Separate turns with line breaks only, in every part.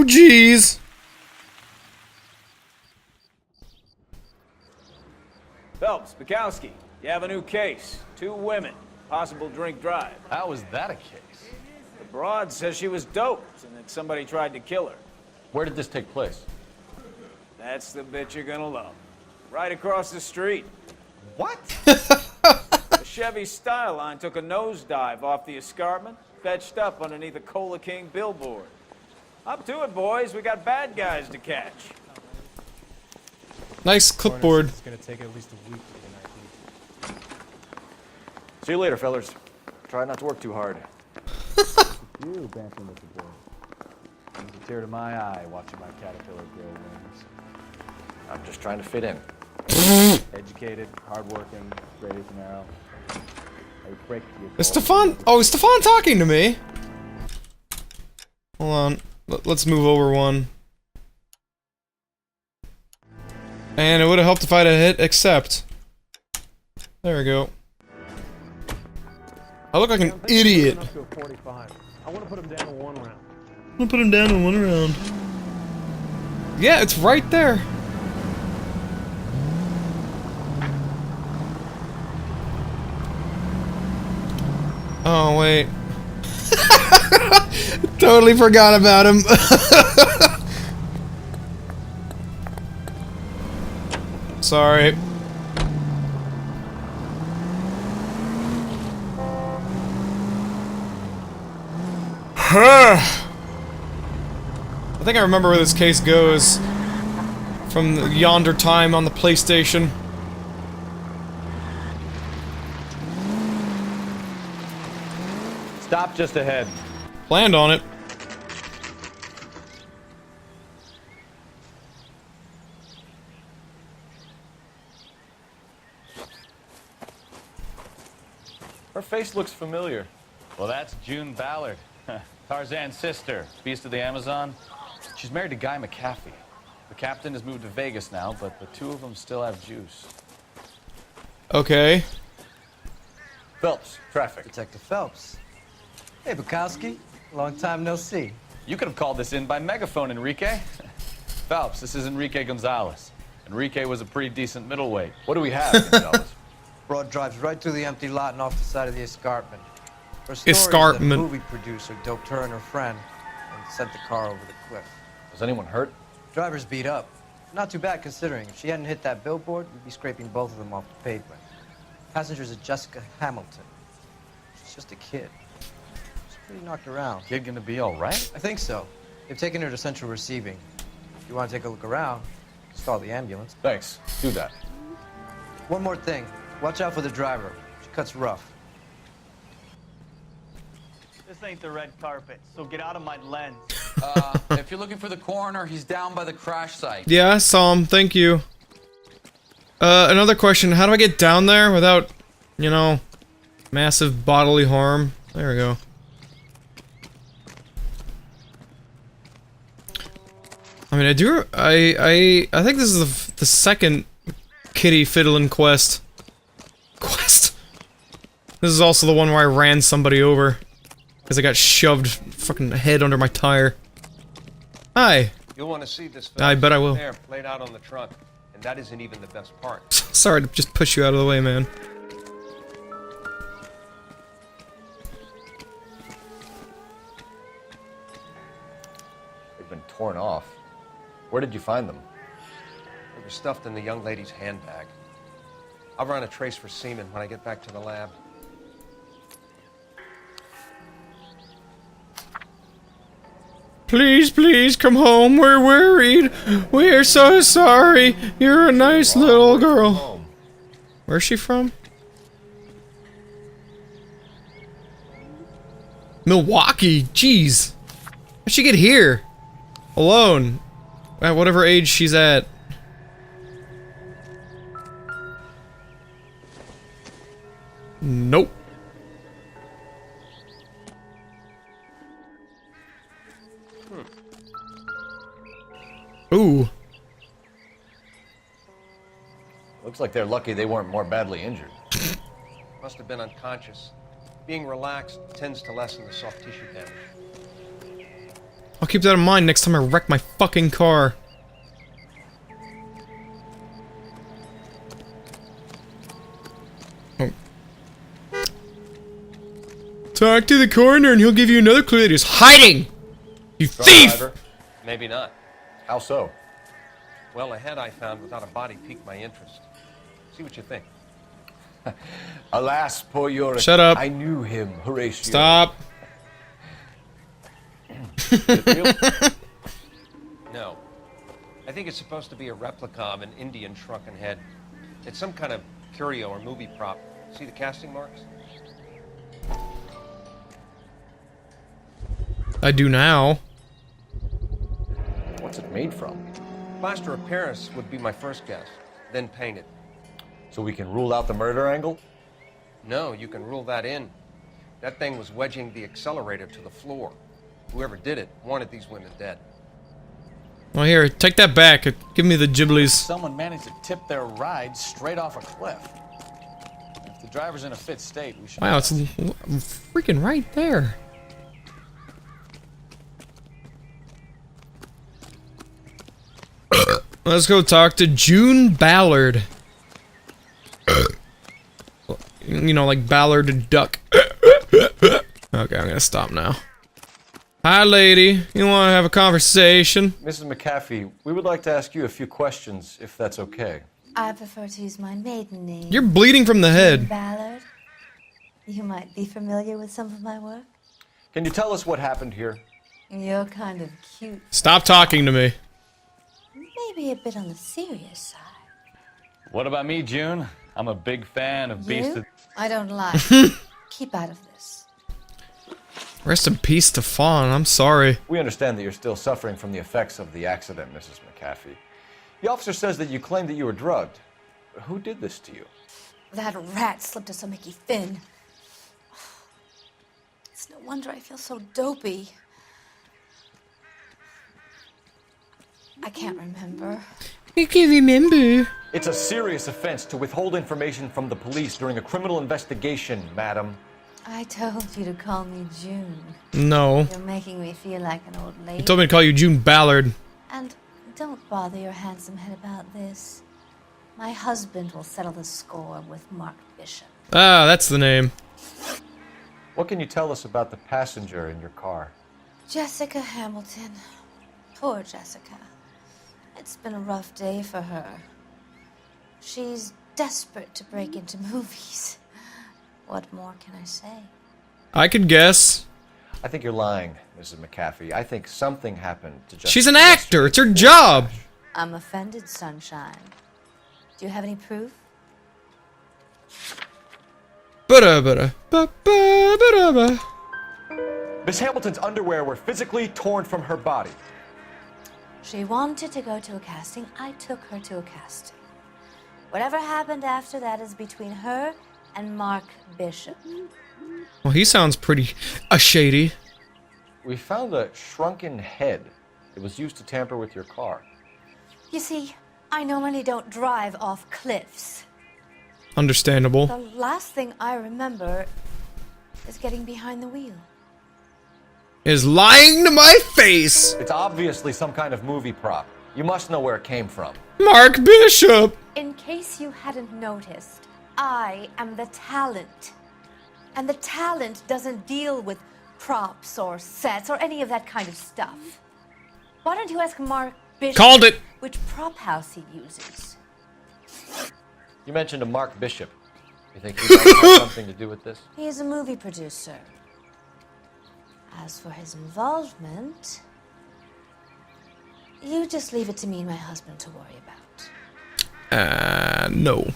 jeez.
Phelps, Bukowski, you have a new case. 2 women, possible drink drive.
How is that a case?
The broad says she was doped and that somebody tried to kill her.
Where did this take place?
That's the bit you're gonna love. Right across the street.
What?
The Chevy Styline took a nosedive off the escarpment, fetched up underneath a Cola King billboard. Up to it, boys. We got bad guys to catch.
Nice clipboard.
It's gonna take at least a week to get an ID.
See you later, fellas. Try not to work too hard.
You bouncing with the boy. Brings a tear to my eye watching my caterpillar grow wings.
I'm just trying to fit in.
Educated, hardworking, straight as an arrow. I break to your
Is Stefan? Oh, is Stefan talking to me? Hold on. Let's move over one. And it would have helped if I'd have hit accept. There we go. I look like an idiot.
Up to a 45. I want to put him down in 1 round.
I'm gonna put him down in 1 round. Yeah, it's right there. Oh, wait. Totally forgot about him. Sorry. I think I remember where this case goes from yonder time on the PlayStation.
Stop just ahead.
Planned on it.
Her face looks familiar. Well, that's June Ballard. Tarzan's sister, Beast of the Amazon. She's married to Guy McAfee. The captain has moved to Vegas now, but the 2 of them still have juice.
Okay.
Phelps, traffic.
Detective Phelps. Hey, Bukowski. Long time no see.
You could have called this in by megaphone, Enrique. Phelps, this is Enrique Gonzalez. Enrique was a pretty decent middleweight. What do we have, Gonzalez?
Broad drives right through the empty lot and off the side of the escarpment. Her story is that
Escarpment.
a movie producer doped her and her friend and sent the car over the cliff.
Was anyone hurt?
Driver's beat up. Not too bad considering. If she hadn't hit that billboard, we'd be scraping both of them off the pavement. Passenger's a Jessica Hamilton. She's just a kid. She's pretty knocked around.
Kid gonna be all right?
I think so. They've taken her to central receiving. If you want to take a look around, stall the ambulance.
Thanks. Do that.
One more thing. Watch out for the driver. She cuts rough.
This ain't the red carpet, so get out of my lens.
If you're looking for the coroner, he's down by the crash site.
Yeah, I saw him. Thank you. Another question. How do I get down there without, you know, massive bodily harm? There we go. I mean, I think this is the second kitty fiddling quest. This is also the one where I ran somebody over. Because I got shoved fucking head under my tire. Hi.
You'll want to see this.
I bet I will.
There, played out on the trunk, and that isn't even the best part.
Sorry to just push you out of the way, man.
They've been torn off. Where did you find them?
They were stuffed in the young lady's handbag. I'll run a trace for semen when I get back to the lab.
Please, please come home. We're worried. We're so sorry. You're a nice little girl. Where's she from? Milwaukee. Jeez. How'd she get here? Alone. At whatever age she's at. Nope. Ooh.
Looks like they're lucky they weren't more badly injured.
Must have been unconscious. Being relaxed tends to lessen the soft tissue damage.
I'll keep that in mind next time I wreck my fucking car. Oh. Talk to the coroner and he'll give you another clue that he's hiding! You thief!
Driver? Maybe not.
How so?
Well, the head I found without a body piqued my interest. See what you think.
Alas, poor Yorick.
Shut up.
I knew him, Horatio.
Stop.
Is it real?
No. I think it's supposed to be a replica of an Indian shrunken head. It's some kind of curio or movie prop. See the casting marks?
I do now.
What's it made from?
Plaster of Paris would be my first guess, then painted.
So we can rule out the murder angle?
No, you can rule that in. That thing was wedging the accelerator to the floor. Whoever did it wanted these women dead.
Well, here, take that back. Give me the Ghiblies.
Someone managed to tip their ride straight off a cliff. If the driver's in a fit state, we should...
Wow, it's freaking right there. Let's go talk to June Ballard. You know, like Ballard and duck. Okay, I'm gonna stop now. Hi, lady. You want to have a conversation?
Mrs. McAfee, we would like to ask you a few questions, if that's okay.
I prefer to use my maiden name.
You're bleeding from the head.
Ballard. You might be familiar with some of my work.
Can you tell us what happened here?
You're kind of cute.
Stop talking to me.
Maybe a bit on the serious side.
What about me, June? I'm a big fan of Beast
You?
of...
I don't lie. Keep out of this.
Rest in peace to Fawn. I'm sorry.
We understand that you're still suffering from the effects of the accident, Mrs. McAfee. The officer says that you claimed that you were drugged. Who did this to you?
That rat slipped us a Mickey Finn. It's no wonder I feel so dopey. I can't remember.
I can remember.
It's a serious offense to withhold information from the police during a criminal investigation, madam.
I told you to call me June.
No.
You're making me feel like an old lady.
You told me to call you June Ballard.
And don't bother your handsome head about this. My husband will settle the score with Mark Bishop.
Ah, that's the name.
What can you tell us about the passenger in your car?
Jessica Hamilton. Poor Jessica. It's been a rough day for her. She's desperate to break into movies. What more can I say?
I could guess.
I think you're lying, Mrs. McAfee. I think something happened to Jessica.
She's an actor. It's her job.
I'm offended, Sunshine. Do you have any proof?
Ba-da-ba-da.
Miss Hamilton's underwear were physically torn from her body.
She wanted to go to a casting. I took her to a casting. Whatever happened after that is between her and Mark Bishop.
Well, he sounds pretty shady.
We found a shrunken head. It was used to tamper with your car.
You see, I normally don't drive off cliffs.
Understandable.
The last thing I remember is getting behind the wheel.
Is lying to my face.
It's obviously some kind of movie prop. You must know where it came from.
Mark Bishop.
In case you hadn't noticed, I am the talent. And the talent doesn't deal with props or sets or any of that kind of stuff. Why don't you ask Mark Bishop
Called it.
which prop house he uses?
You mentioned a Mark Bishop. You think he might have something to do with this?
He is a movie producer. As for his involvement, you just leave it to me and my husband to worry about.
No.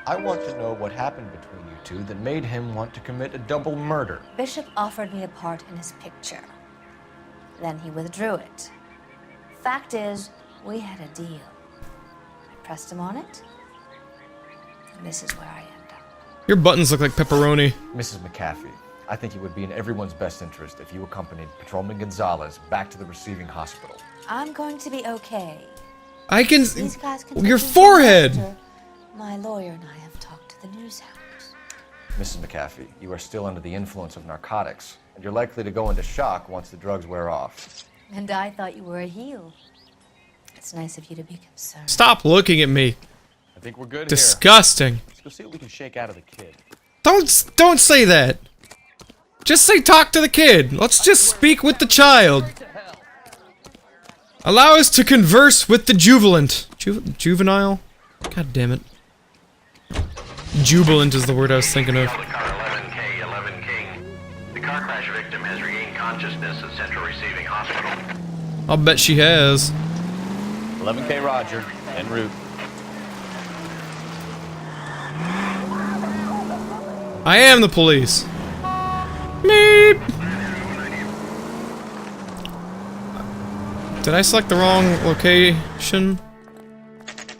I want to know what happened between you two that made him want to commit a double murder.
Bishop offered me a part in his picture. Then he withdrew it. Fact is, we had a deal. I pressed him on it, and this is where I end up.
Your buttons look like pepperoni.
Mrs. McAfee, I think it would be in everyone's best interest if you accompanied Patrolman Gonzalez back to the receiving hospital.
I'm going to be okay.
I can.
These guys can
Your
take me
forehead.
after. My lawyer and I have talked to the news hounds.
Mrs. McAfee, you are still under the influence of narcotics, and you're likely to go into shock once the drugs wear off.
And I thought you were a heel. It's nice of you to be concerned.
Stop looking at me.
I think we're good
Disgusting.
here. Let's go see what we can shake out of the kid.
Don't say that. Just say talk to the kid. Let's just speak with the child. Allow us to converse with the jubilant. Juvenile? God damn it. Jubilant is the word I was thinking of.
The car 11K. The car crash victim has regained consciousness at Central Receiving Hospital.
I'll bet she has.
11K Roger, en route.
I am the police. Meep. Did I select the wrong location?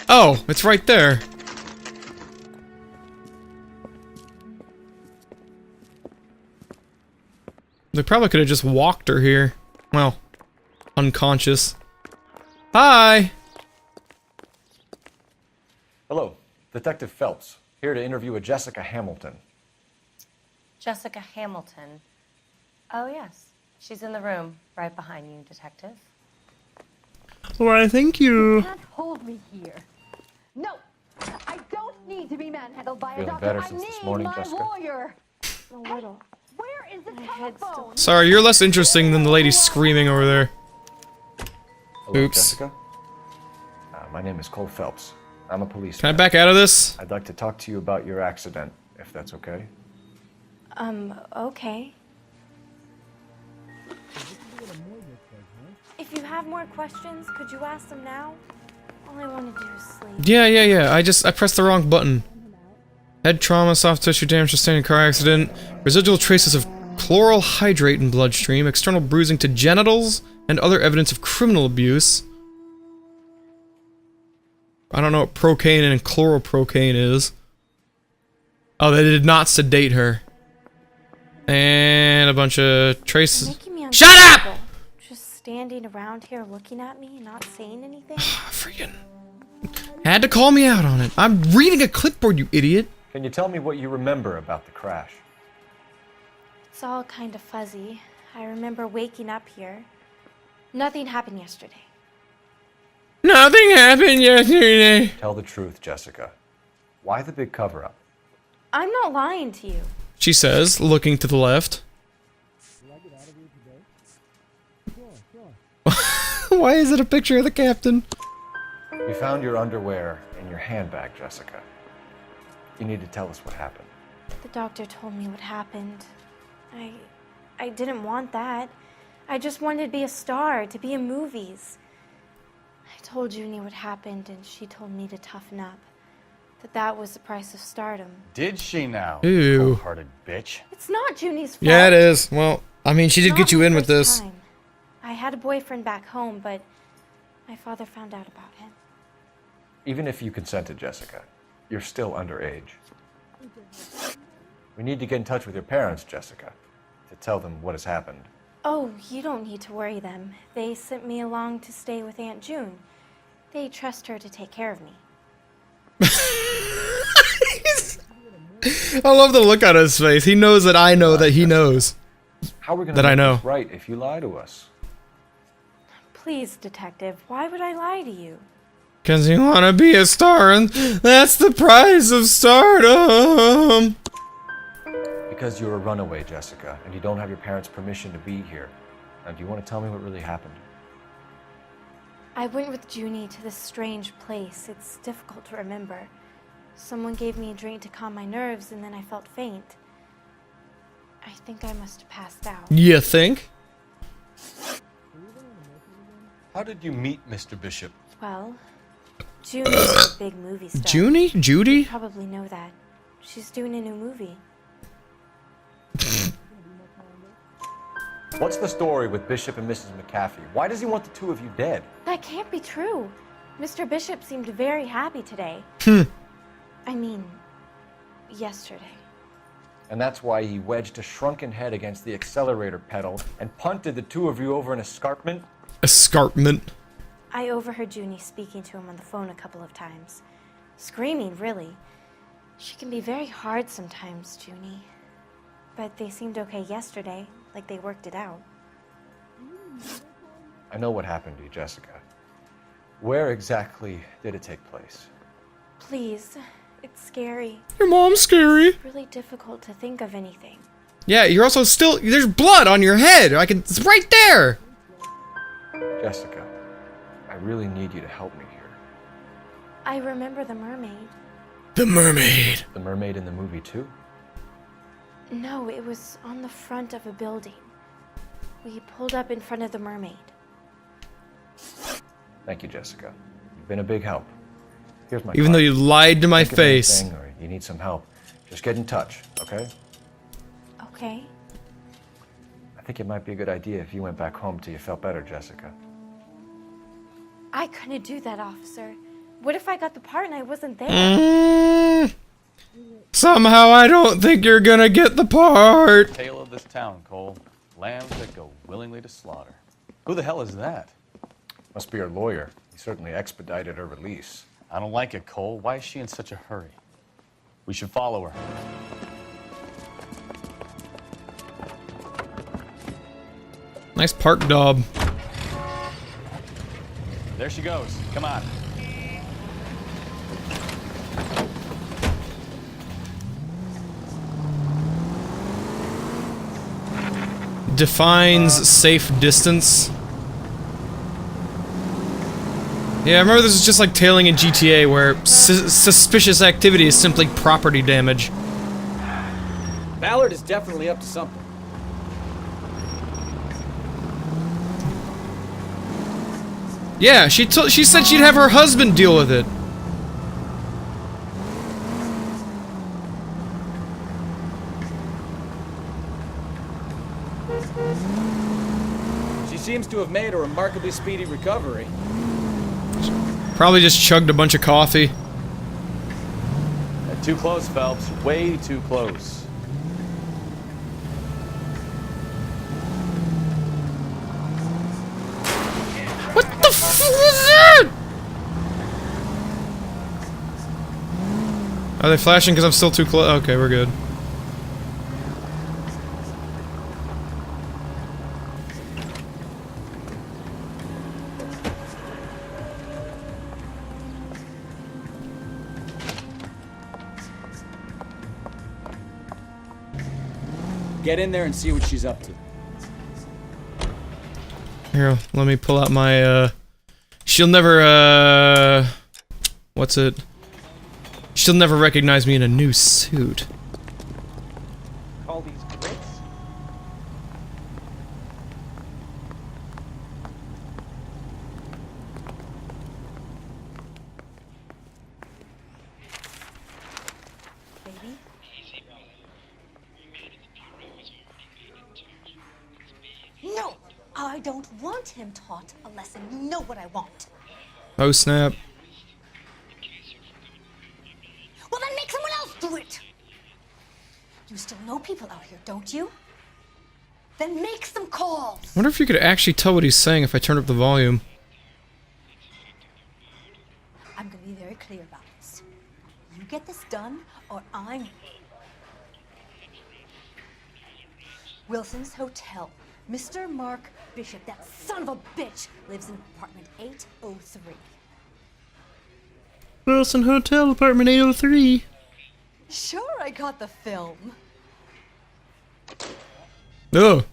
Oh, it's right there. They probably could have just walked her here. Well, unconscious. Hi!
Hello, Detective Phelps, here to interview a Jessica Hamilton.
Jessica Hamilton. Oh, yes. She's in the room, right behind you, Detective.
Why, thank you.
You can't hold me here. No, I don't need to be manhandled by a
Feeling
doctor.
better
I
since
need
this morning,
my
Jessica?
lawyer. A little. Where is the telephone?
Sorry, you're less interesting than the lady screaming over there.
Hello,
Oops.
Jessica. My name is Cole Phelps. I'm a policeman.
Can I back out of this?
I'd like to talk to you about your accident, if that's okay.
Okay. If you have more questions, could you ask them now? All I want to do is sleep.
Yeah. I pressed the wrong button. Head trauma, soft tissue damage sustained in car accident, residual traces of chloral hydrate in bloodstream, external bruising to genitals, and other evidence of criminal abuse. I don't know what procaine and chloroprocaine is. Oh, they did not sedate her. And a bunch of traces. Shut up!
Just standing around here looking at me and not saying anything?
Freaking. Had to call me out on it. I'm reading a clipboard, you idiot.
Can you tell me what you remember about the crash?
It's all kind of fuzzy. I remember waking up here. Nothing happened yesterday.
Nothing happened yesterday.
Tell the truth, Jessica. Why the big cover-up?
I'm not lying to you.
She says, looking to the left. Why is it a picture of the captain?
We found your underwear in your handbag, Jessica. You need to tell us what happened.
The doctor told me what happened. I didn't want that. I just wanted to be a star, to be in movies. I told Junie what happened, and she told me to toughen up. That was the price of stardom.
Did she now?
Ew.
Cold-hearted bitch.
It's not Junie's fault.
Yeah, it is. Well, I mean, she did
Not
get you
my
in with
first
this.
time. I had a boyfriend back home, but my father found out about him.
Even if you consented, Jessica, you're still underage. We need to get in touch with your parents, Jessica, to tell them what has happened.
Oh, you don't need to worry them. They sent me along to stay with Aunt June. They trust her to take care of me.
I love the look on his face. He knows that I know that he knows.
How are we going
that
to
I
make
know.
this right if you lie to us?
Please, detective, why would I lie to you?
Because you want to be a star, and that's the price of stardom.
Because you're a runaway, Jessica, and you don't have your parents' permission to be here. Now, do you want to tell me what really happened?
I went with Junie to this strange place. It's difficult to remember. Someone gave me a drink to calm my nerves, and then I felt faint. I think I must have passed out.
You think?
How did you meet Mr. Bishop?
Well, Junie's a big movie star.
Junie? Judy?
You probably know that. She's doing a new movie.
What's the story with Bishop and Mrs. McAfee? Why does he want the two of you dead?
That can't be true. Mr. Bishop seemed very happy today. I mean, yesterday.
And that's why he wedged a shrunken head against the accelerator pedal and punted the two of you over an escarpment?
Escarpment.
I overheard Junie speaking to him on the phone a couple of times. Screaming, really. She can be very hard sometimes, Junie. But they seemed okay yesterday, like they worked it out.
I know what happened to you, Jessica. Where exactly did it take place?
Please. It's scary.
Your mom's scary.
It's really difficult to think of anything.
Yeah, you're also still... There's blood on your head. It's right there.
Jessica, I really need you to help me here.
I remember the mermaid.
The mermaid.
The mermaid in the movie too?
No, it was on the front of a building. We pulled up in front of the mermaid.
Thank you, Jessica. You've been a big help. Here's my
Even
card.
though you lied to my
Think of
face.
anything or you need some help, just get in touch, okay?
Okay.
I think it might be a good idea if you went back home till you felt better, Jessica.
I couldn't do that, officer. What if I got the part and I wasn't there?
Somehow I don't think you're gonna get the part.
Tale of this town, Cole. Lambs that go willingly to slaughter. Who the hell is that?
Must be her lawyer. He certainly expedited her release.
I don't like it, Cole. Why is she in such a hurry? We should follow her.
Nice park daub.
There she goes. Come on.
Defines safe distance. Yeah, I remember this is just like tailing in GTA where suspicious activity is simply property damage.
Ballard is definitely up to something.
Yeah, she said she'd have her husband deal with it.
She seems to have made a remarkably speedy recovery.
Probably just chugged a bunch of coffee.
Too close, Phelps. Way too close.
What the f was that? Are they flashing because I'm still too close? Okay, we're good.
Get in there and see what she's up to.
Here, let me pull out my, she'll never, what's it? She'll never recognize me in a new suit.
Call these grits?
Baby? No! I don't want him taught a lesson. You know what I want.
Oh snap.
Well, then make someone else do it! You still know people out here, don't you? Then make some calls!
I wonder if you could actually tell what he's saying if I turn up the volume.
I'm gonna be very clear about this. You get this done, or I'm... Wilson's Hotel. Mr. Mark Bishop, that son of a bitch, lives in apartment 803.
Wilson Hotel, apartment 803.
Sure, I got the film.
Oh.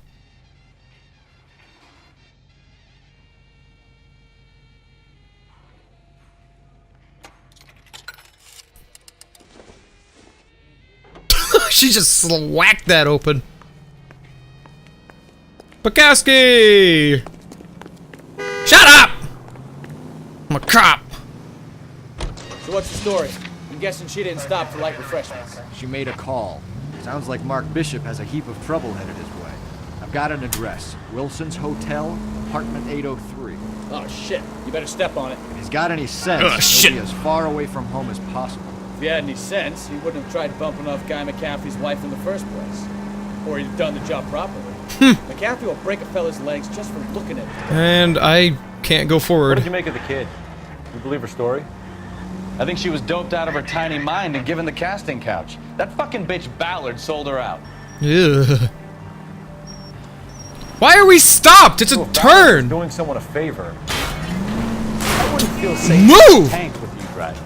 She just whacked that open. Bukowski! Shut up! I'm a cop.
So what's the story? I'm guessing she didn't stop for light refreshments.
She made a call. Sounds like Mark Bishop has a heap of trouble headed his way. I've got an address. Wilson's Hotel, apartment 803.
Oh shit, you better step on it.
If he's got any sense, he'll be as far away from home as possible.
If he had any sense, he wouldn't have tried bumping off Guy McCaffrey's wife in the first place. Or he'd have done the job properly. McCaffrey will break a fella's legs just for looking at him.
And I can't go forward.
What did you make of the kid? You believe her story?
I think she was doped out of her tiny mind and given the casting couch. That fucking bitch Ballard sold her out.
Ugh. Why are we stopped? It's a turn.
Doing someone a favor. I wouldn't feel safe
Move!
in the tank with you driving.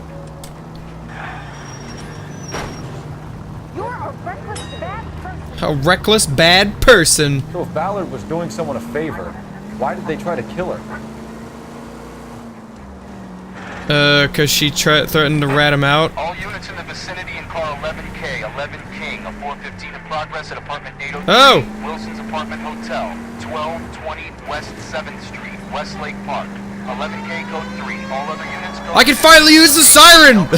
You're a reckless, bad person.
A reckless, bad person.
So if Ballard was doing someone a favor, why did they try to kill her?
Cause she threatened to rat him out.
All units in the vicinity in car 11K, 11 King, a 415 in progress at apartment 803.
Oh!
Wilson's Apartment Hotel, 1220 West 7th Street, Westlake Park. 11K code 3. All other units go.
I can finally use the siren!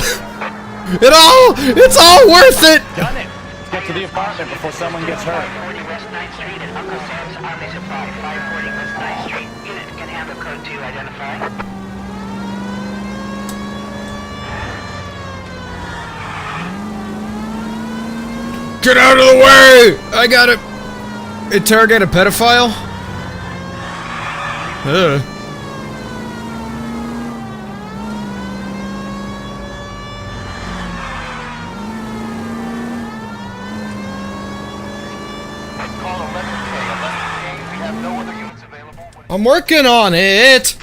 It's all worth it!
Done it! Let's get to the apartment before someone gets hurt.
540 West 9th Street and Uncle Sam's Army Supply. 540 West 9th Street. Unit can handle code 2 identify.
Get out of the way! I gotta interrogate a pedophile? Ugh.
Call 11K, 11K. We have no other units available.
I'm working on it!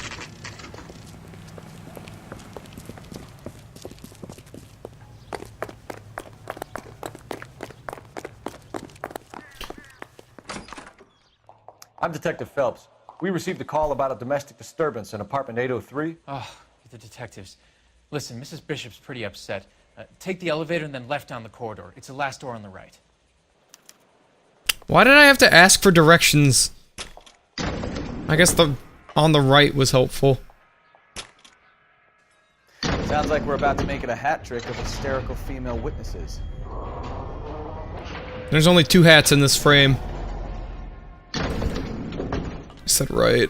I'm Detective Phelps. We received a call about a domestic disturbance in apartment 803.
Oh, the detectives. Listen, Mrs. Bishop's pretty upset. Take the elevator and then left down the corridor. It's the last door on the right.
Why did I have to ask for directions? I guess the on the right was helpful.
Sounds like we're about to make it a hat trick of hysterical female witnesses.
There's only 2 hats in this frame. I said right.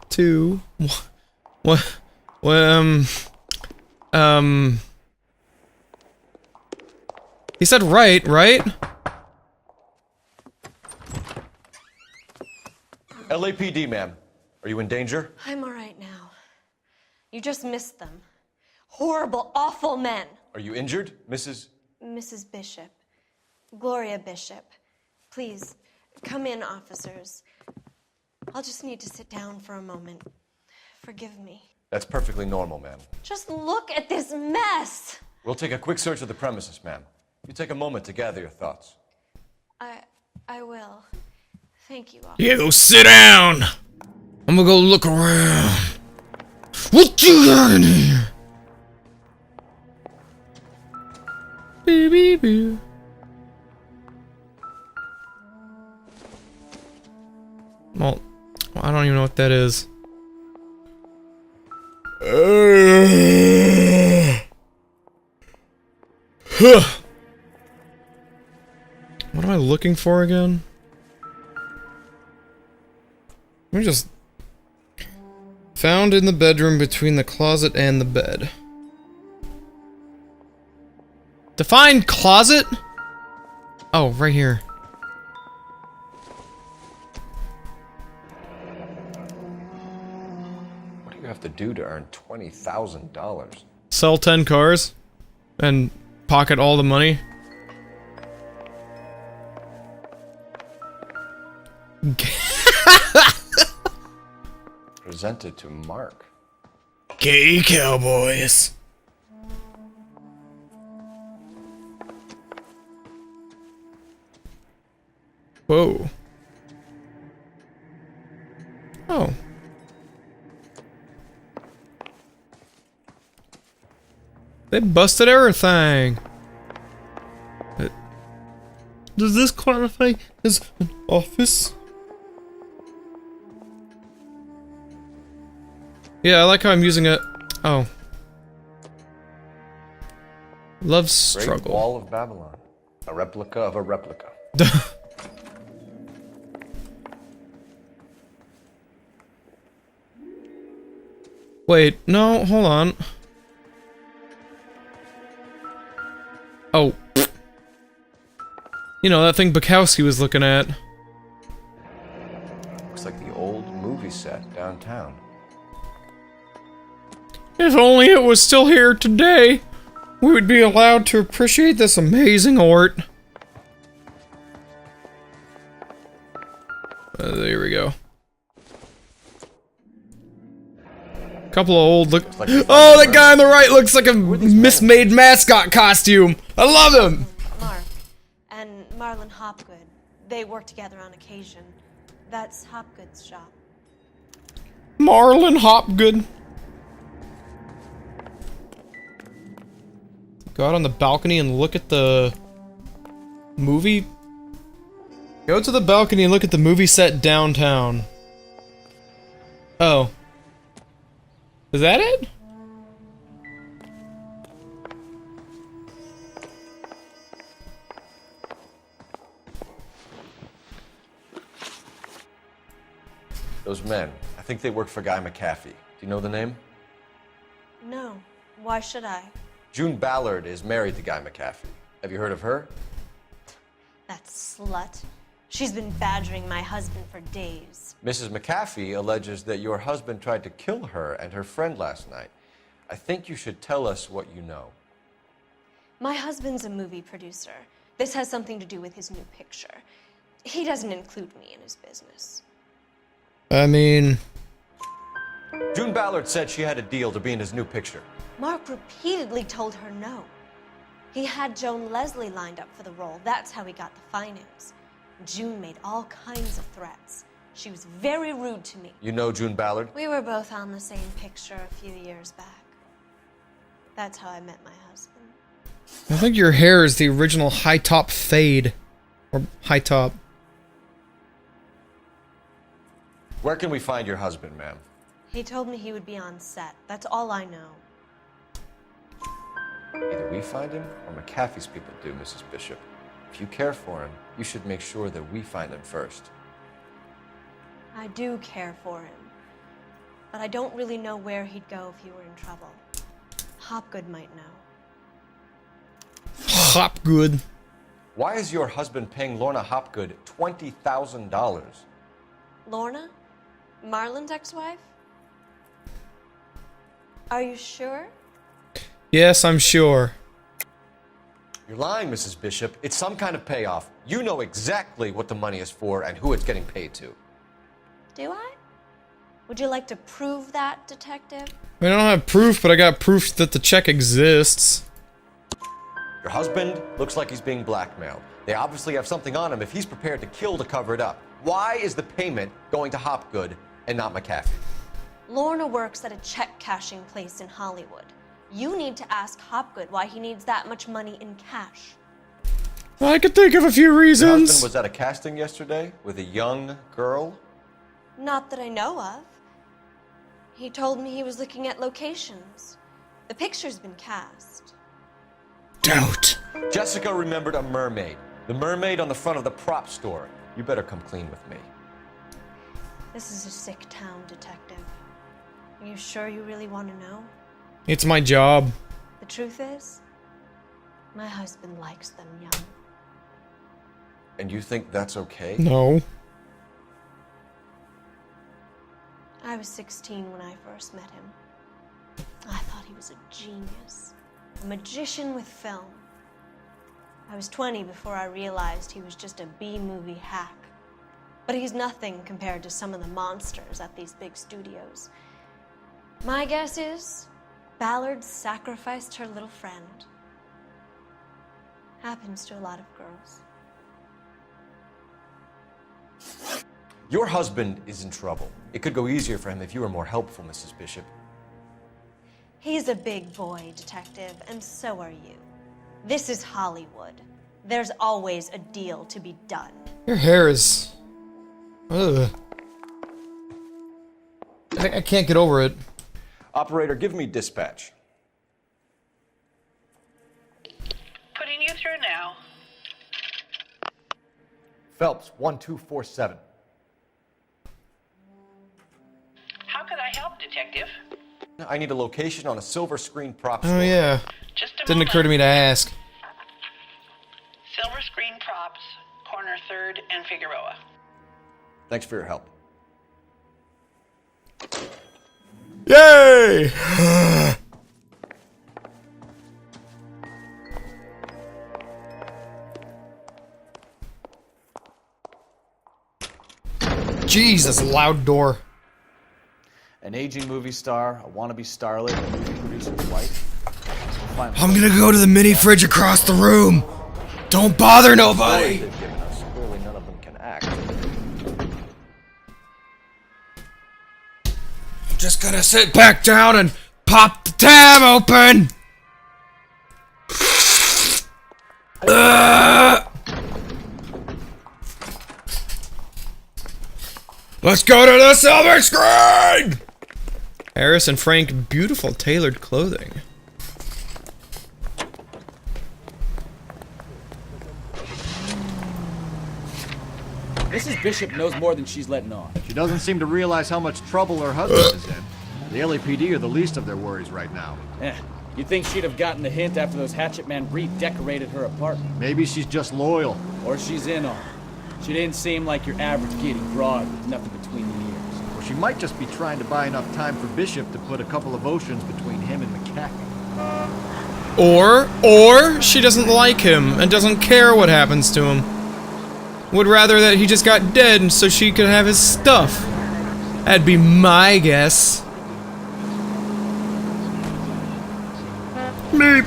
2. What? He said right, right?
LAPD, ma'am. Are you in danger?
I'm all right now. You just missed them. Horrible, awful men.
Are you injured, Mrs.?
Mrs. Bishop. Gloria Bishop. Please, come in, officers. I'll just need to sit down for a moment. Forgive me.
That's perfectly normal, ma'am.
Just look at this mess.
We'll take a quick search of the premises, ma'am. You take a moment to gather your thoughts.
I will. Thank you, officer.
Yeah, go sit down! I'm gonna go look around. What you got in here? Baby. Well, I don't even know what that is. What am I looking for again? Let me just... Found in the bedroom between the closet and the bed. Define closet? Oh, right here.
What do you have to do to earn $20,000?
Sell 10 cars and pocket all the money.
Presented to Mark.
Gay cowboys. Whoa. Oh. They busted everything. Does this qualify as an office? Yeah, I like how I'm using it. Oh. Love struggle.
Great Wall of Babylon. A replica of a replica.
Wait, no, hold on. Oh. You know, that thing Bukowski was looking at.
Looks like the old movie set downtown.
If only it was still here today, we would be allowed to appreciate this amazing art. There we go. Couple of old look. Oh, that guy on the right looks like a mismade mascot costume. I love him.
Mark and Marlon Hopgood. They work together on occasion. That's Hopgood's shop.
Marlon Hopgood. Go out on the balcony and look at the movie. Go to the balcony and look at the movie set downtown. Oh. Is that it?
Those men, I think they work for Guy McAfee. Do you know the name?
No. Why should I?
June Ballard is married to Guy McAfee. Have you heard of her?
That slut. She's been badgering my husband for days.
Mrs. McAfee alleges that your husband tried to kill her and her friend last night. I think you should tell us what you know.
My husband's a movie producer. This has something to do with his new picture. He doesn't include me in his business.
I mean...
June Ballard said she had a deal to be in his new picture.
Mark repeatedly told her no. He had Joan Leslie lined up for the role. That's how he got the finance. June made all kinds of threats. She was very rude to me.
You know June Ballard?
We were both on the same picture a few years back. That's how I met my husband.
I think your hair is the original high top fade. Or high top.
Where can we find your husband, ma'am?
He told me he would be on set. That's all I know.
Either we find him or McAfee's people do, Mrs. Bishop. If you care for him, you should make sure that we find him first.
I do care for him. But I don't really know where he'd go if he were in trouble. Hopgood might know.
Hopgood.
Why is your husband paying Lorna Hopgood $20,000?
Lorna? Marlon's ex-wife? Are you sure?
Yes, I'm sure.
You're lying, Mrs. Bishop. It's some kind of payoff. You know exactly what the money is for and who it's getting paid to.
Do I? Would you like to prove that, Detective?
I don't have proof, but I got proof that the check exists.
Your husband looks like he's being blackmailed. They obviously have something on him if he's prepared to kill to cover it up. Why is the payment going to Hopgood and not McAfee?
Lorna works at a check-cashing place in Hollywood. You need to ask Hopgood why he needs that much money in cash.
I could think of a few
Your
reasons.
husband was at a casting yesterday with a young girl?
Not that I know of. He told me he was looking at locations. The picture's been cast.
Doubt.
Jessica remembered a mermaid. The mermaid on the front of the prop store. You better come clean with me.
This is a sick town, Detective. Are you sure you really want to know?
It's my job.
The truth is, my husband likes them young.
And you think that's okay?
No.
I was 16 when I first met him. I thought he was a genius, a magician with film. I was 20 before I realized he was just a B-movie hack. But he's nothing compared to some of the monsters at these big studios. My guess is Ballard sacrificed her little friend. Happens to a lot of girls.
Your husband is in trouble. It could go easier for him if you were more helpful, Mrs. Bishop.
He's a big boy, Detective, and so are you. This is Hollywood. There's always a deal to be done.
Your hair is... Ugh. I can't get over it.
Operator, give me dispatch.
Putting you through now.
Phelps, 1247.
How could I help, Detective?
I need a location on a silver screen prop
Oh
store.
yeah. Didn't occur to me to ask.
Silver Screen Props, corner 3rd and Figueroa.
Thanks for your help.
Yay! Jesus, loud door.
An aging movie star, a wannabe starlet, and a movie producer's wife.
I'm gonna go to the mini fridge across the room. Don't bother nobody.
Clearly none of them can act.
I'm just gonna sit back down and pop the tab open. Let's go to the silver screen! Harris and Frank, beautiful tailored clothing.
Mrs. Bishop knows more than she's letting on.
She doesn't seem to realize how much trouble her husband is in. The LAPD are the least of their worries right now.
You'd think she'd have gotten the hint after those hatchet men redecorated her apartment.
Maybe she's just loyal.
Or she's in on it. She didn't seem like your average giddy broad with nothing between the ears.
Well, she might just be trying to buy enough time for Bishop to put a couple of oceans between him and McCaffrey.
Or she doesn't like him and doesn't care what happens to him. Would rather that he just got dead so she could have his stuff. That'd be my guess. Meep.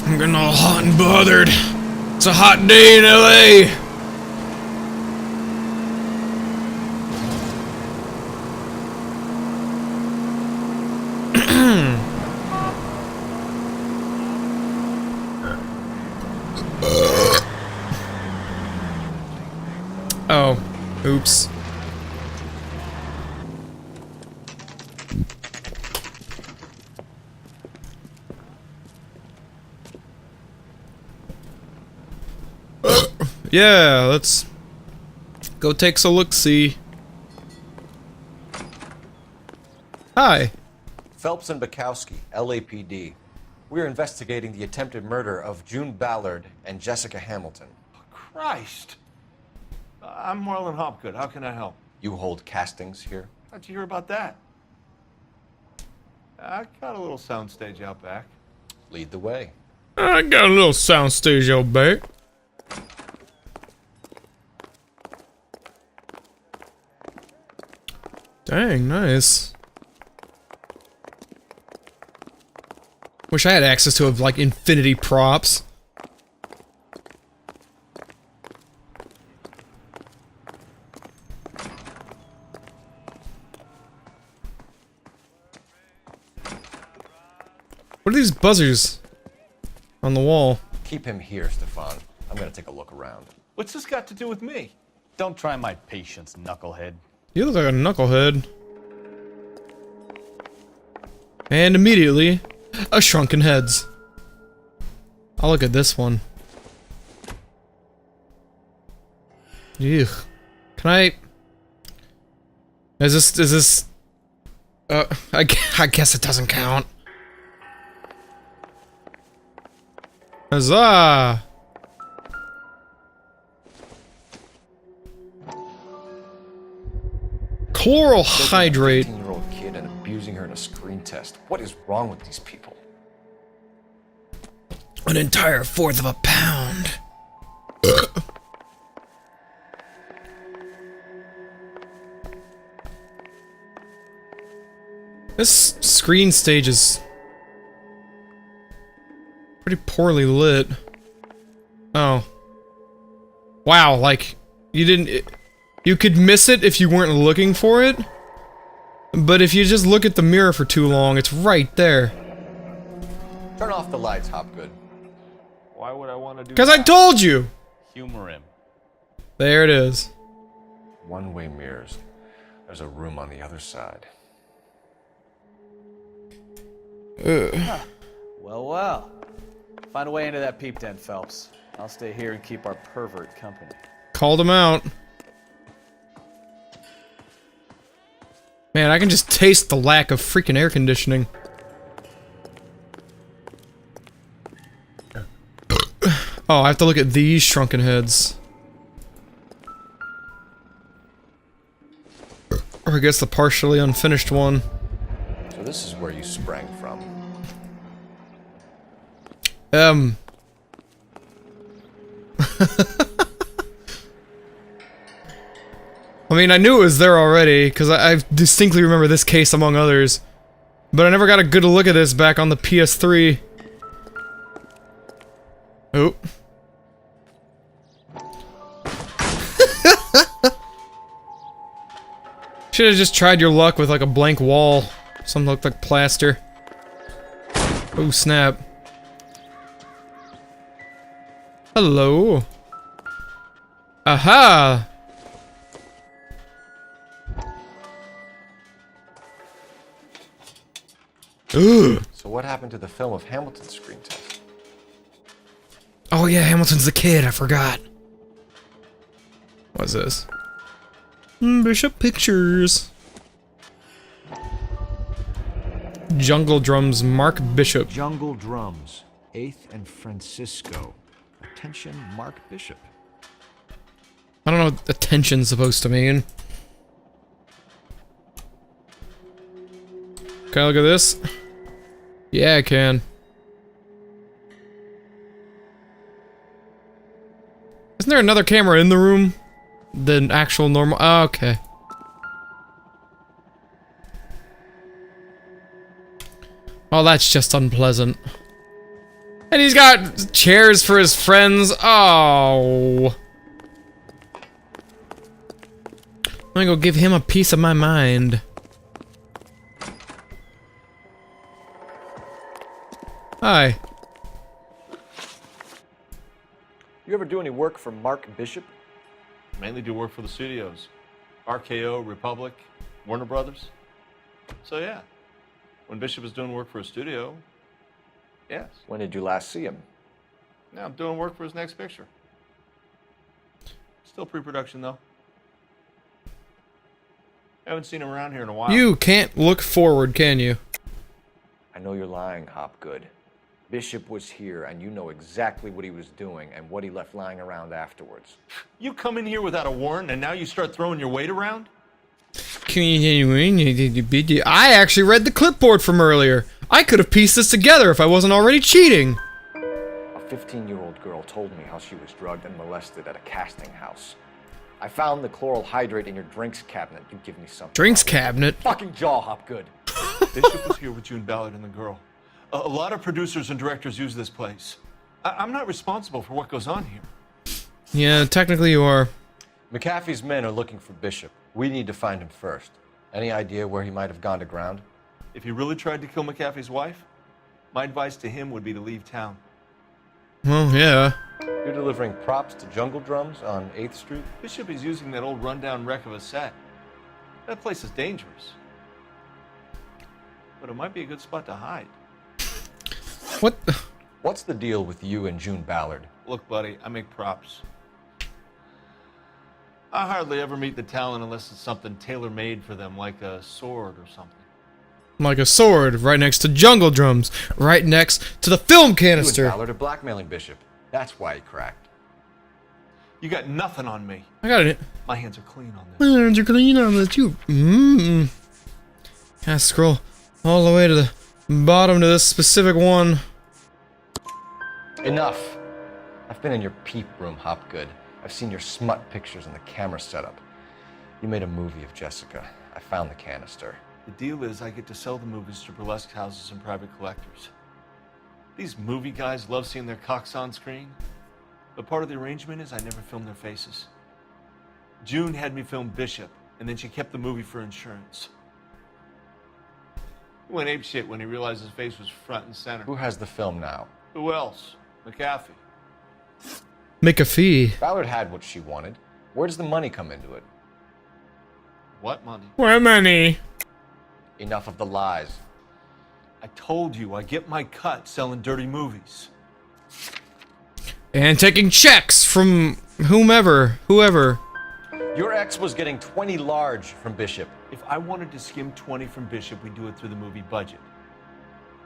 I'm getting all hot and bothered. It's a hot day in LA. Oh, oops. Yeah, let's go take a look-see. Hi.
Phelps and Bukowski, LAPD. We're investigating the attempted murder of June Ballard and Jessica Hamilton.
Christ. I'm Marlon Hopgood. How can I help?
You hold castings here?
How'd you hear about that? I got a little soundstage out back.
Lead the way.
I got a little soundstage out back. Dang, nice. Wish I had access to like infinity props. What are these buzzers on the wall?
Keep him here, Stefan. I'm gonna take a look around.
What's this got to do with me?
Don't try my patience, knucklehead.
You look like a knucklehead. And immediately, a shrunken heads. I'll look at this one. Ew. Can I... Is this... I guess it doesn't count. Huzzah! Chloral hydrate.
15-year-old kid and abusing her in a screen test. What is wrong with these people?
An entire fourth of a pound. This screen stage is pretty poorly lit. Oh. Wow, like, you didn't... You could miss it if you weren't looking for it. But if you just look at the mirror for too long, it's right there.
Turn off the lights, Hopgood.
Why would I want to do that?
Because I told you!
Humor him.
There it is.
One-way mirrors. There's a room on the other side.
Huh. Well. Find a way into that peep den, Phelps. I'll stay here and keep our pervert company.
Called him out. Man, I can just taste the lack of freaking air conditioning. Oh, I have to look at these shrunken heads. Or I guess the partially unfinished one.
So this is where you sprang from.
I mean, I knew it was there already, because I distinctly remember this case among others. But I never got a good look at this back on the PS3. Oh. Should have just tried your luck with like a blank wall. Something looked like plaster. Oh snap. Hello. Aha! Ugh.
So what happened to the film of Hamilton's screen test?
Oh yeah, Hamilton's the kid, I forgot. What's this? Bishop Pictures. Jungle Drums, Mark Bishop.
Jungle Drums, 8th and Francisco. Attention, Mark Bishop.
I don't know what attention's supposed to mean. Can I look at this? Yeah, I can. Isn't there another camera in the room than actual normal? Oh, okay. Oh, that's just unpleasant. And he's got chairs for his friends. Oh. I'm gonna go give him a piece of my mind. Hi.
You ever do any work for Mark Bishop?
Mainly do work for the studios. RKO, Republic, Warner Brothers. So yeah, when Bishop is doing work for a studio, yes.
When did you last see him?
Now I'm doing work for his next picture. Still pre-production though. Haven't seen him around here in a while.
You can't look forward, can you?
I know you're lying, Hopgood. Bishop was here, and you know exactly what he was doing and what he left lying around afterwards.
You come in here without a warrant, and now you start throwing your weight around?
I actually read the clipboard from earlier. I could have pieced this together if I wasn't already cheating.
A 15-year-old girl told me how she was drugged and molested at a casting house. I found the chloral hydrate in your drinks cabinet. You give me something.
Drinks cabinet?
Fucking jaw, Hopgood.
Bishop was here with June Ballard and the girl. A lot of producers and directors use this place. I'm not responsible for what goes on here.
Yeah, technically you are.
McAfee's men are looking for Bishop. We need to find him first. Any idea where he might have gone to ground?
If he really tried to kill McAfee's wife, my advice to him would be to leave town.
Well, yeah.
You're delivering props to Jungle Drums on 8th Street?
Bishop is using that old rundown wreck of a set. That place is dangerous. But it might be a good spot to hide.
What?
What's the deal with you and June Ballard?
Look, buddy, I make props. I hardly ever meet the talent unless it's something tailor-made for them, like a sword or something.
Like a sword, right next to Jungle Drums, right next to the film canister.
You and Ballard are blackmailing Bishop. That's why he cracked.
You got nothing on me.
I got it.
My hands are clean on this.
My hands are clean on this, too. Gotta scroll all the way to the bottom to this specific one.
Enough. I've been in your peep room, Hopgood. I've seen your smut pictures and the camera setup. You made a movie of Jessica. I found the canister.
The deal is I get to sell the movies to burlesque houses and private collectors. These movie guys love seeing their cocks on screen, but part of the arrangement is I never film their faces. June had me film Bishop, and then she kept the movie for insurance. He went apeshit when he realized his face was front and center.
Who has the film now?
Who else? McAfee.
Make a fee.
Ballard had what she wanted. Where does the money come into it?
What money?
What money?
Enough of the lies.
I told you, I get my cut selling dirty movies.
And taking checks from whoever.
Your ex was getting 20 large from Bishop.
If I wanted to skim 20 from Bishop, we'd do it through the movie budget.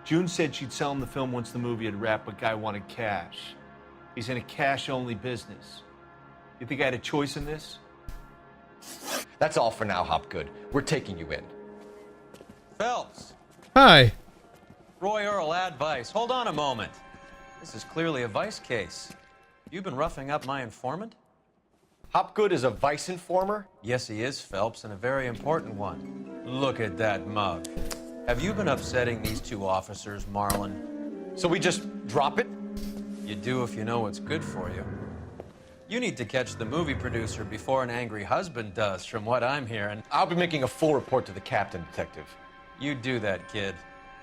June said she'd sell him the film once the movie had wrapped, but Guy wanted cash. He's in a cash-only business. You think I had a choice in this?
That's all for now, Hopgood. We're taking you in.
Phelps.
Hi.
Roy Earl, Ad Vice. Hold on a moment. This is clearly a vice case.
You've been roughing up my informant?
Hopgood is a vice informer?
Yes, he is, Phelps, and a very important one. Look at that mug. Have you been upsetting these two officers, Marlin?
So we just drop it?
You do if you know what's good for you. You need to catch the movie producer before an angry husband does, from what I'm hearing.
I'll be making a full report to the captain, Detective.
You do that, kid.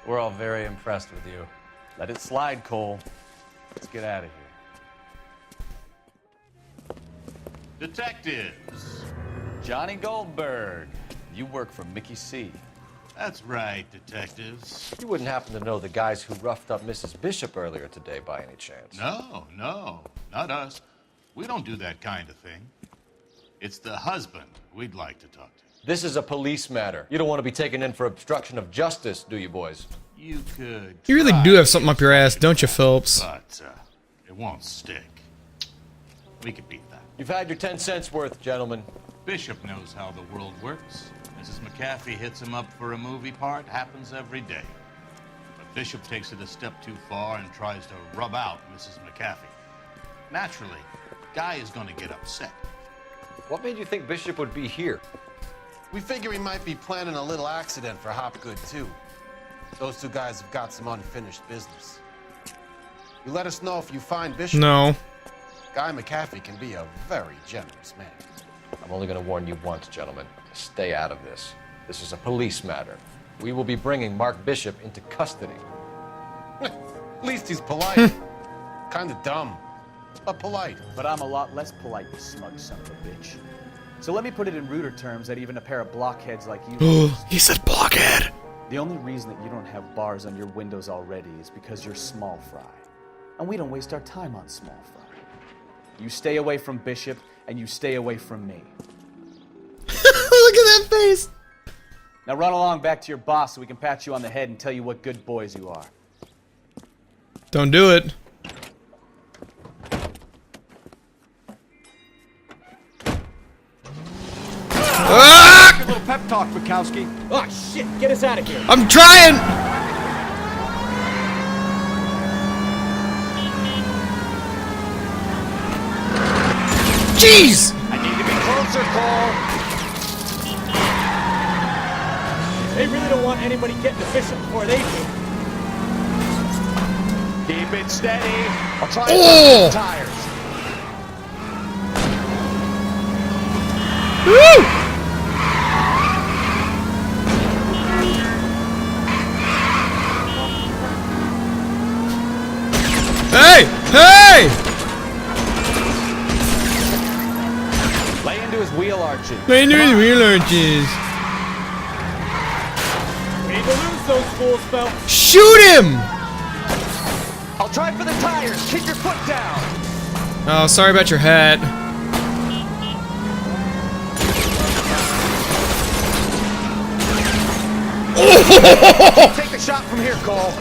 We're all very impressed with you.
Let it slide, Cole. Let's get out of here.
Detectives.
Johnny Goldberg. You work for Mickey C.
That's right, detectives.
You wouldn't happen to know the guys who roughed up Mrs. Bishop earlier today by any chance?
No, not us. We don't do that kind of thing. It's the husband we'd like to talk to.
This is a police matter. You don't want to be taken in for obstruction of justice, do you, boys?
You could.
You really do have something up your ass, don't you, Phelps?
But it won't stick. We could beat that.
You've had your 10 cents worth, gentlemen.
Bishop knows how the world works. Mrs. McAfee hits him up for a movie part. Happens every day. But Bishop takes it a step too far and tries to rub out Mrs. McAfee. Naturally, Guy is going to get upset.
What made you think Bishop would be here?
We figure he might be planning a little accident for Hopgood, too. Those two guys have got some unfinished business. You let us know if you find Bishop.
No.
Guy McAfee can be a very generous man.
I'm only going to warn you once, gentlemen. Stay out of this. This is a police matter. We will be bringing Mark Bishop into custody.
At least he's polite. Kind of dumb, but polite.
But I'm a lot less polite, you smug son of a bitch. So let me put it in ruder terms that even a pair of blockheads like you...
He said blockhead!
The only reason that you don't have bars on your windows already is because you're small fry. And we don't waste our time on small fry. You stay away from Bishop, and you stay away from me.
Look at that face!
Now run along back to your boss so we can pat you on the head and tell you what good boys you are.
Don't do it.
Ah! A little pep talk, Bukowski.
Oh, shit! Get us out of here!
I'm trying! Jeez!
I need to be closer, Cole! They really don't want anybody getting to Bishop before they do. Keep it steady. I'll try to
Oh!
the tires.
Woo! Hey! Hey!
Lay into his wheel arches.
Lay into his wheel arches.
We need to lose those fools, Phelps.
Shoot him!
I'll try for the tires. Keep your foot down.
Oh, sorry about your hat.
Take the shot from here, Cole.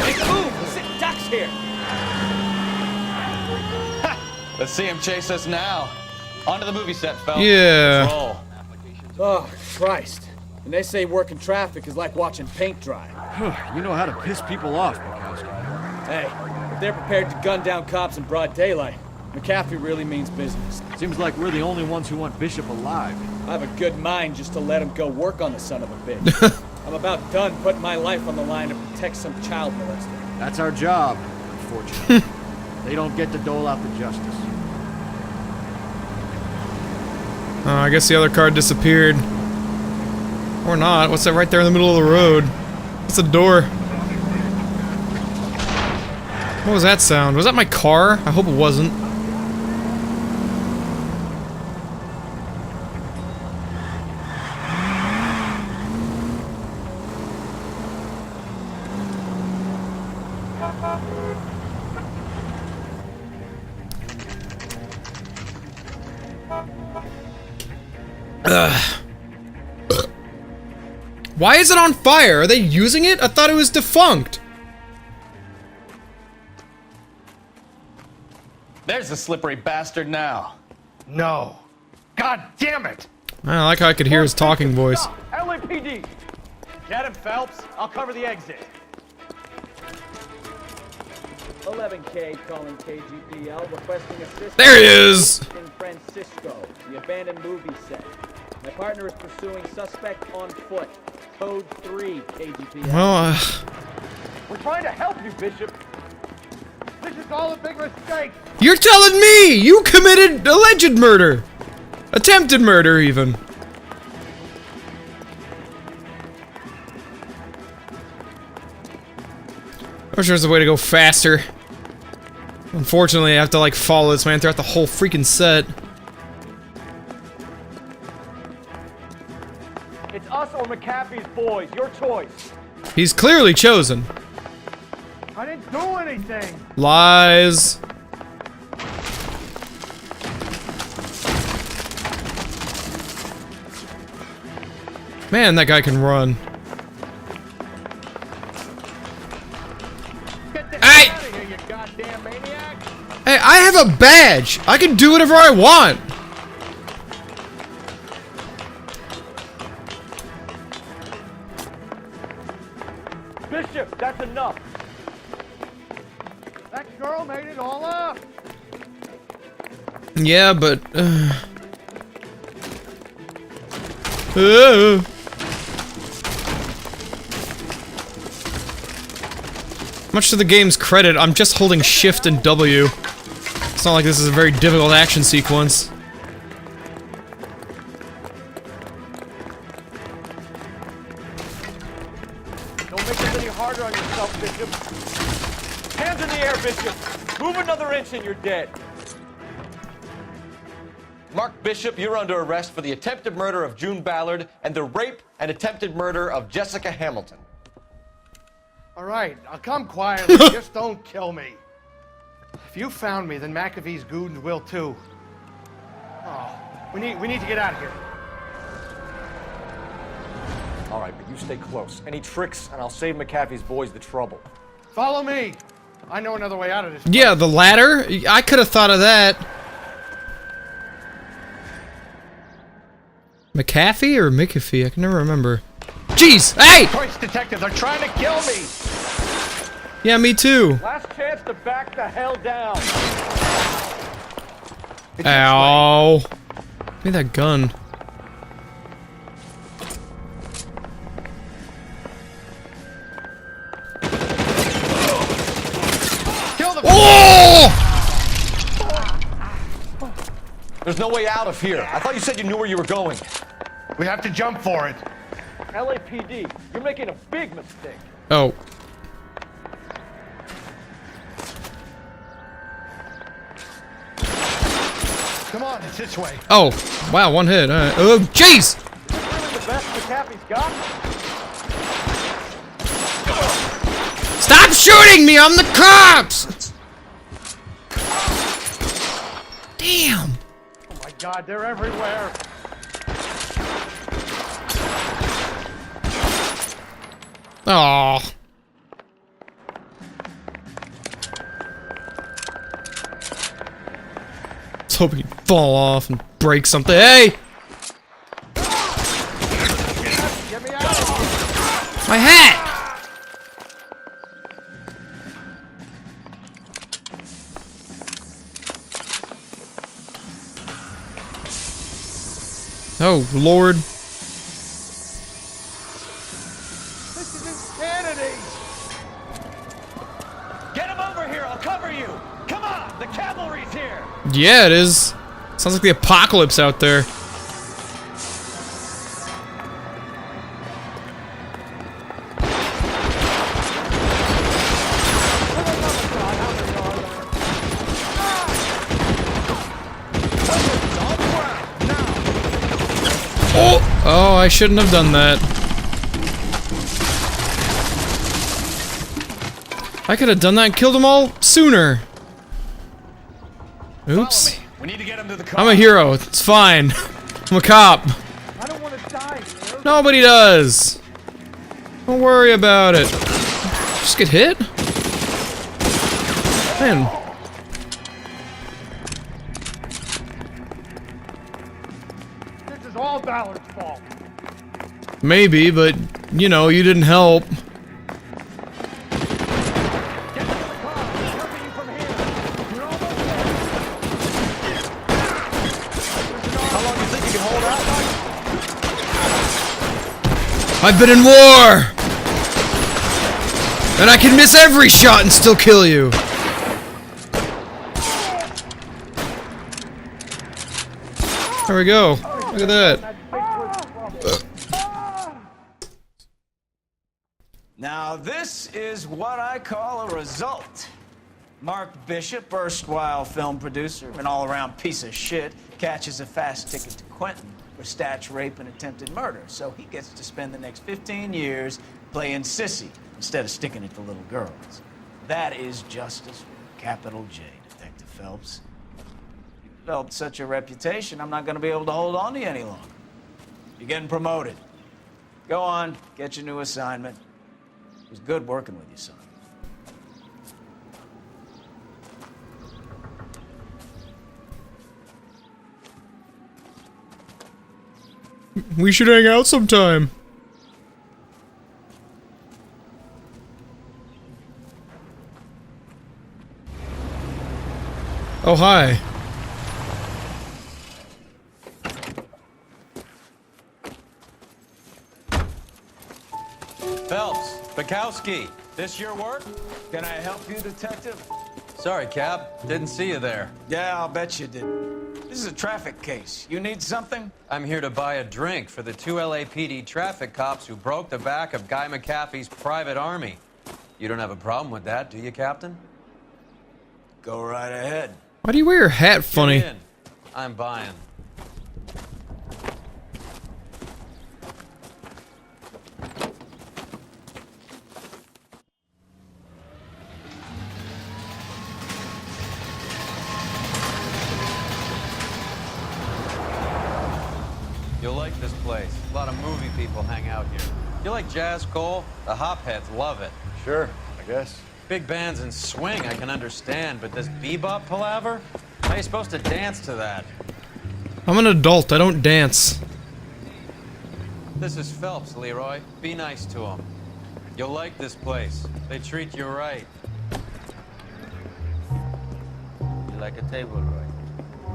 Make a move. We'll sit ducks here.
Let's see him chase us now. Onto the movie set, Phelps.
Yeah.
Let's roll.
Oh, Christ. And they say working traffic is like watching paint dry.
You know how to piss people off, Bukowski.
Hey, if they're prepared to gun down cops in broad daylight, McAfee really means business.
Seems like we're the only ones who want Bishop alive.
I have a good mind just to let him go work on the son of a bitch. I'm about done putting my life on the line to protect some child molester.
That's our job, unfortunately. They don't get to dole out the justice.
I guess the other car disappeared. Or not. What's that right there in the middle of the road? It's a door. What was that sound? Was that my car? I hope it wasn't. Why is it on fire? Are they using it? I thought it was defunct.
There's the slippery bastard now.
No. God damn it!
I like how I could hear his talking voice.
Ellie!
LAPD! Get him, Phelps. I'll cover the exit.
11K calling KGPL, requesting assistance.
There he is!
In Francisco, the abandoned movie set. My partner is pursuing suspect on foot. Code 3, KGPL.
Well,
We're trying to help you, Bishop. This is all a big mistake.
you're telling me you committed alleged murder! Attempted murder, even. I wish there was a way to go faster. Unfortunately, I have to, like, follow this man throughout the whole freaking set.
It's us or McAfee's boys. Your choice.
He's clearly chosen.
I didn't do anything.
Lies. Man, that guy can run. Hey! Hey, I have a badge! I can do whatever I want!
Bishop, that's enough. That girl made it all up.
Yeah, but... Much to the game's credit, I'm just holding Shift and W. It's not like this is a very difficult action sequence.
Don't make this any harder on yourself, Bishop. Hands in the air, Bishop. Move another inch and you're dead.
Mark Bishop, you're under arrest for the attempted murder of June Ballard and the rape and attempted murder of Jessica Hamilton.
All right, I'll come quietly. Just don't kill me. If you found me, then McAfee's goons will too. Oh, we need to get out of here.
All right, but you stay close. Any tricks, and I'll save McAfee's boys the trouble.
Follow me. I know another way out of this.
Yeah, the ladder? I could have thought of that. McAfee or McAfee? I can never remember. Jeez! Hey!
Choice detectives are trying to kill me.
Yeah, me too.
Last chance to back the hell down.
Ow. Give me that gun.
Kill the
Oh!
There's no way out of here. I thought you said you knew where you were going.
We have to jump for it. LAPD, you're making a big mistake.
Oh.
Come on, it's this way.
Oh. Wow, one hit. All right. Oh, jeez!
Really the best McAfee's got?
Stop shooting me! I'm the cops! Damn.
Oh my God, they're everywhere.
Aww. I was hoping he'd fall off and break something. Hey!
Get me out.
My hat! Oh, Lord.
This is insanity. Get him over here. I'll cover you. Come on. The cavalry's here.
Yeah, it is. Sounds like the apocalypse out there. Oh! Oh, I shouldn't have done that. I could have done that and killed them all sooner. Oops.
We need to get him to the car.
I'm a hero. It's fine. I'm a cop.
I don't want to die.
Nobody does. Don't worry about it. Just get hit? Man.
This is all Ballard's fault.
Maybe, but, you know, you didn't help. I've been in war! And I can miss every shot and still kill you! There we go. Look at that.
Now this is what I call a result. Mark Bishop, erstwhile film producer, an all-around piece of shit, catches a fast ticket to Quentin for statch rape and attempted murder. So he gets to spend the next 15 years playing sissy instead of sticking it to little girls. That is justice with a capital J, Detective Phelps. You developed such a reputation, I'm not going to be able to hold on to you any longer. You're getting promoted. Go on, get your new assignment. It was good working with you, son.
We should hang out sometime. Oh, hi.
Phelps, Bukowski, this your work?
Can I help you, Detective?
Sorry, Cap. Didn't see you there.
Yeah, I'll bet you did. This is a traffic case. You need something?
I'm here to buy a drink for the 2 LAPD traffic cops who broke the back of Guy McAfee's private army. You don't have a problem with that, do you, Captain?
Go right ahead.
Why do you wear your hat funny?
Get in. I'm buying. You'll like this place. A lot of movie people hang out here. You like jazz, Cole? The hopheads love it.
Sure, I guess.
Big bands and swing I can understand, but this bebop palaver? How are you supposed to dance to that?
I'm an adult, I don't dance.
This is Phelps, Leroy. Be nice to him. You'll like this place. They treat you right.
You like a table, Roy?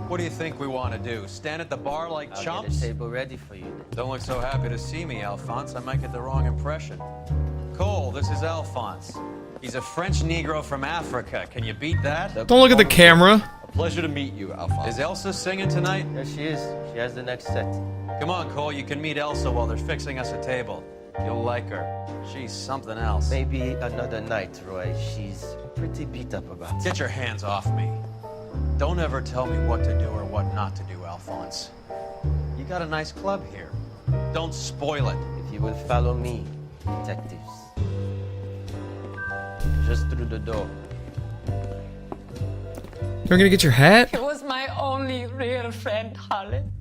What do you think we want to do? Stand at the bar like
I'll
chumps?
get a table ready for you.
Don't look so happy to see me, Alphonse. I might get the wrong impression. Cole, this is Alphonse. He's a French Negro from Africa. Can you beat that?
Don't look at the camera.
A pleasure to meet you, Alphonse. Is Elsa singing tonight?
There she is. She has the next set.
Come on, Cole. You can meet Elsa while they're fixing us a table. You'll like her. She's something else.
Maybe another night, Roy. She's pretty beat up about it.
Get your hands off me. Don't ever tell me what to do or what not to do, Alphonse. You got a nice club here. Don't spoil it.
If you will follow me, detectives. Just through the door.
You're gonna get your hat?
He was my only real friend, Harlan.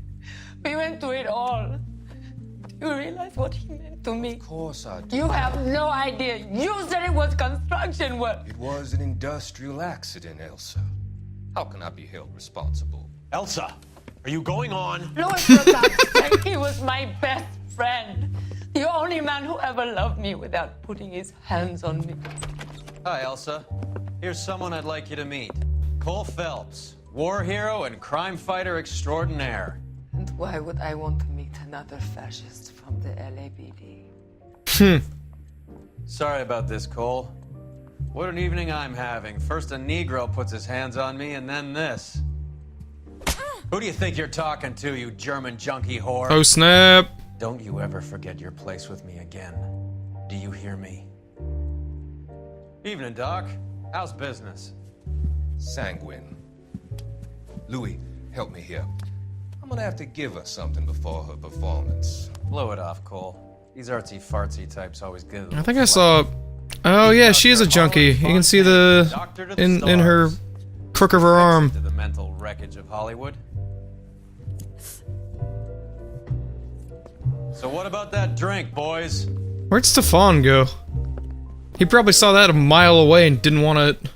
We went through it all. Do you realize what he meant to me?
Of course I do.
You have no idea. You said it was construction work.
It was an industrial accident, Elsa. How can I be held responsible?
Elsa, are you going on?
Louis, for God's sake, he was my best friend. The only man who ever loved me without putting his hands on me.
Hi, Elsa. Here's someone I'd like you to meet. Cole Phelps, war hero and crime fighter extraordinaire.
And why would I want to meet another fascist from the LAPD?
Sorry about this, Cole. What an evening I'm having. First a Negro puts his hands on me, and then this. Who do you think you're talking to, you German junkie whore?
Oh, snap.
Don't you ever forget your place with me again. Do you hear me? Evening, Doc. How's business?
Sanguine. Louis, help me here. I'm gonna have to give her something before her performance.
Blow it off, Cole. These artsy-fartsy types always get
I think I saw... Oh yeah, she is a junkie. You can see the... in her crook of her arm.
To the mental wreckage of Hollywood. So what about that drink, boys?
Where'd Stefan go? He probably saw that a mile away and didn't want it.